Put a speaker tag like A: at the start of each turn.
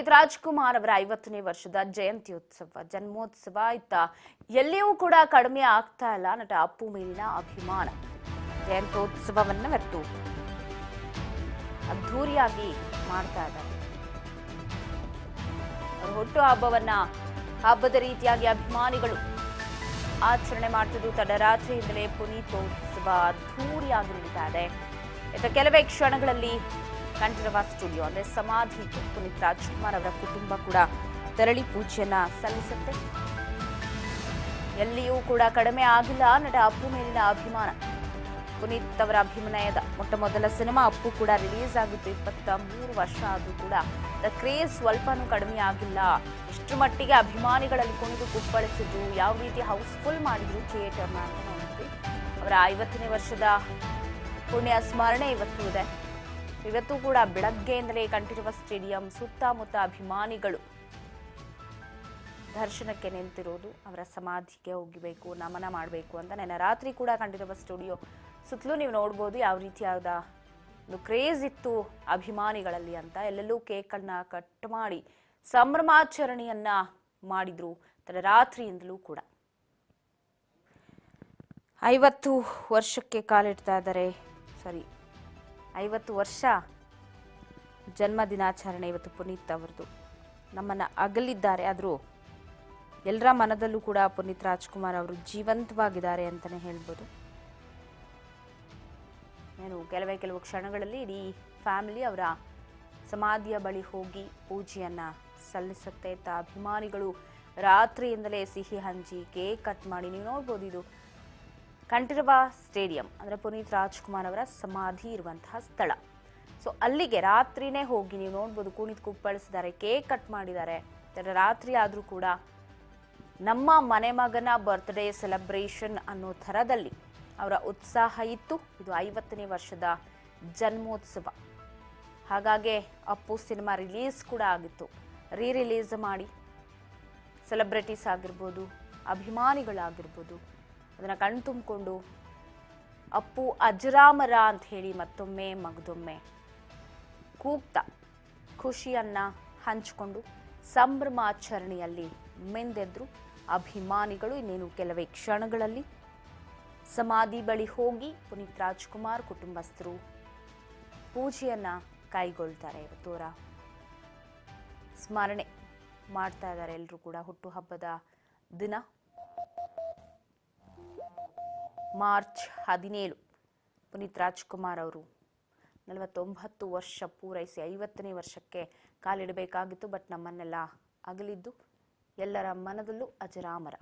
A: ಪುನೀತ್ ರಾಜ್ಕುಮಾರ್ ಅವರ 50ನೇ ವರ್ಷದ ಜಯಂತ್ಯೋತ್ಸವ ಜನ್ಮೋತ್ಸವ ಎಲ್ಲಿಯೂ ಕೂಡ ಕಡಿಮೆ ಆಗ್ತಾ ಇಲ್ಲ ನಟ ಅಪ್ಪು ಮೇಲಿನ ಅಭಿಮಾನ. ಜಯಂತ್ಯೋತ್ಸವವನ್ನ ಇವತ್ತು ಅದ್ಧೂರಿಯಾಗಿ ಮಾಡ್ತಾ ಇದ್ದಾರೆ. ಹುಟ್ಟು ಹಬ್ಬದ ರೀತಿಯಾಗಿ ಅಭಿಮಾನಿಗಳು ಆಚರಣೆ ಮಾಡ್ತಿದ್ದು ತಡರಾತ್ರಿಯಿಂದಲೇ ಪುನೀತೋತ್ಸವ ಅದ್ಧೂರಿಯಾಗಿ ನಡೀತಾ ಇದೆ. ಕೆಲವೇ ಕ್ಷಣಗಳಲ್ಲಿ ಕಂಠೀರವ ಸ್ಟುಡಿಯೋ ಅಂದ್ರೆ ಸಮಾಧಿಗೆ ಪುನೀತ್ ರಾಜ್ಕುಮಾರ್ ಅವರ ಕುಟುಂಬ ಕೂಡ ತೆರಳಿ ಪೂಜೆಯನ್ನ ಸಲ್ಲಿಸುತ್ತೆ. ಎಲ್ಲಿಯೂ ಕೂಡ ಕಡಿಮೆ ಆಗಿಲ್ಲ ನಟ ಅಪ್ಪು ಮೇಲಿನ ಅಭಿಮಾನ. ಪುನೀತ್ ಅವರ ಅಭಿನಯದ ಮೊಟ್ಟಮೊದಲ ಸಿನಿಮಾ ಅಪ್ಪು ಕೂಡ ರಿಲೀಸ್ ಆಗಿತ್ತು. 23 ವರ್ಷ ಆದ್ರೂ ಕೂಡ ಕ್ರೇಜ್ ಸ್ವಲ್ಪನೂ ಕಡಿಮೆ ಆಗಿಲ್ಲ. ಇಷ್ಟು ಮಟ್ಟಿಗೆ ಅಭಿಮಾನಿಗಳಲ್ಲಿ ಕುಣಿದು ಕುಪ್ಪಳಿಸಿದ್ರು, ಯಾವ ರೀತಿ ಹೌಸ್ಫುಲ್ ಮಾಡಿದ್ರು ಥಿಯೇಟರ್ನ ಅಂತ ನೋಡಿದ್ವಿ. ಅವರ 50ನೇ ವರ್ಷದ ಪುಣ್ಯ ಸ್ಮರಣೆ ಇವತ್ತು ಇದೆ. ಇವತ್ತು ಕೂಡ ಬೆಳಗ್ಗೆಯಿಂದಲೇ ಕಂಠೀರವ ಸ್ಟೇಡಿಯಂ ಸುತ್ತಮುತ್ತ ಅಭಿಮಾನಿಗಳು ದರ್ಶನಕ್ಕೆ ನಿಂತಿರೋದು. ಅವರ ಸಮಾಧಿಗೆ ಹೋಗಬೇಕು, ನಮನ ಮಾಡಬೇಕು ಅಂತ ನೆನ್ನೆ ರಾತ್ರಿ ಕೂಡ ಕಂಠೀರವ ಸ್ಟುಡಿಯೋ ಸುತ್ತಲೂ ನೀವು ನೋಡ್ಬೋದು ಯಾವ ರೀತಿಯಾದ ಒಂದು ಕ್ರೇಜ್ ಇತ್ತು ಅಭಿಮಾನಿಗಳಲ್ಲಿ ಅಂತ. ಎಲ್ಲೆಲ್ಲೂ ಕೇಕನ್ನ ಕಟ್ ಮಾಡಿ ಸಂಭ್ರಮಾಚರಣೆಯನ್ನ ಮಾಡಿದ್ರು ರಾತ್ರಿಯಿಂದಲೂ ಕೂಡ. 50 ವರ್ಷಕ್ಕೆ ಕಾಲಿಡ್ತಾ ಇದ್ದಾರೆ. 50 ವರ್ಷ ಜನ್ಮ ದಿನಾಚರಣೆ ಇವತ್ತು ಪುನೀತ್ ಅವರದು. ನಮ್ಮನ್ನ ಅಗಲಿದ್ದಾರೆ, ಆದರೂ ಎಲ್ಲರ ಮನದಲ್ಲೂ ಕೂಡ ಪುನೀತ್ ರಾಜ್ಕುಮಾರ್ ಅವರು ಜೀವಂತವಾಗಿದ್ದಾರೆ ಅಂತಾನೆ ಹೇಳ್ಬೋದು. ಕೆಲವು ಕ್ಷಣಗಳಲ್ಲಿ ಇಡೀ ಫ್ಯಾಮಿಲಿ ಅವರ ಸಮಾಧಿಯ ಬಳಿ ಹೋಗಿ ಪೂಜೆಯನ್ನ ಸಲ್ಲಿಸುತ್ತೆ. ಅಭಿಮಾನಿಗಳು ರಾತ್ರಿಯಿಂದಲೇ ಸಿಹಿ ಹಂಚಿ ಕೇಕ್ ಕಟ್ ಮಾಡಿ ನೀವು ನೋಡ್ಬೋದು. ಇದು ಕಂಠೀರವ ಸ್ಟೇಡಿಯಂ ಅಂದ್ರೆ ಪುನೀತ್ ರಾಜ್ಕುಮಾರ್ ಅವರ ಸಮಾಧಿ ಇರುವಂತಹ ಸ್ಥಳ. ಸೊ ಅಲ್ಲಿಗೆ ರಾತ್ರಿನೇ ಹೋಗಿ ನೀವು ನೋಡ್ಬೋದು, ಕುಣಿದು ಕುಪ್ಪಳಿಸಿದ್ದಾರೆ, ಕೇಕ್ ಕಟ್ ಮಾಡಿದ್ದಾರೆ. ರಾತ್ರಿ ಆದ್ರೂ ಕೂಡ ನಮ್ಮ ಮನೆ ಮಗನ ಬರ್ತ್ಡೇ ಸೆಲೆಬ್ರೇಷನ್ ಅನ್ನೋ ಥರದಲ್ಲಿ ಅವರ ಉತ್ಸಾಹ ಇತ್ತು. ಇದು 50ನೇ ವರ್ಷದ ಜನ್ಮೋತ್ಸವ. ಹಾಗಾಗಿ ಅಪ್ಪು ಸಿನಿಮಾ ರಿಲೀಸ್ ಕೂಡ ಆಗಿತ್ತು. ರಿಲೀಸ್ ಮಾಡಿ ಸೆಲೆಬ್ರಿಟೀಸ್ ಆಗಿರ್ಬೋದು, ಅಭಿಮಾನಿಗಳಾಗಿರ್ಬೋದು ಅದನ್ನ ಕಣ್ತುಂಬಿಕೊಂಡು ಅಪ್ಪು ಅಜರಾಮರ ಅಂತ ಹೇಳಿ ಮತ್ತೊಮ್ಮೆ ಮಗದೊಮ್ಮೆ ಕೂಗ್ತಾ ಖುಷಿಯನ್ನ ಹಂಚಿಕೊಂಡು ಸಂಭ್ರಮಾಚರಣೆಯಲ್ಲಿ ಮಿಂದೆದ್ರು ಅಭಿಮಾನಿಗಳು. ಇನ್ನೇನು ಕೆಲವೇ ಕ್ಷಣಗಳಲ್ಲಿ ಸಮಾಧಿ ಬಳಿ ಹೋಗಿ ಪುನೀತ್ ರಾಜ್ಕುಮಾರ್ ಕುಟುಂಬಸ್ಥರು ಪೂಜೆಯನ್ನ ಕೈಗೊಳ್ತಾರೆ. ಇವತ್ತು ಅವರ ಸ್ಮರಣೆ ಮಾಡ್ತಾ ಇದ್ದಾರೆ ಎಲ್ಲರೂ ಕೂಡ. ಹುಟ್ಟುಹಬ್ಬದ ದಿನ ಮಾರ್ಚ್ 17 ಪುನೀತ್ ರಾಜ್ಕುಮಾರ್ ಅವರು 49 ವರ್ಷ ಪೂರೈಸಿ 50ನೇ ವರ್ಷಕ್ಕೆ ಕಾಲಿಡಬೇಕಾಗಿತ್ತು. ಬಟ್ ನಮ್ಮನ್ನೆಲ್ಲ ಅಗಲಿದ್ದು ಎಲ್ಲರ ಮನದಲ್ಲೂ ಅಜರಾಮರ.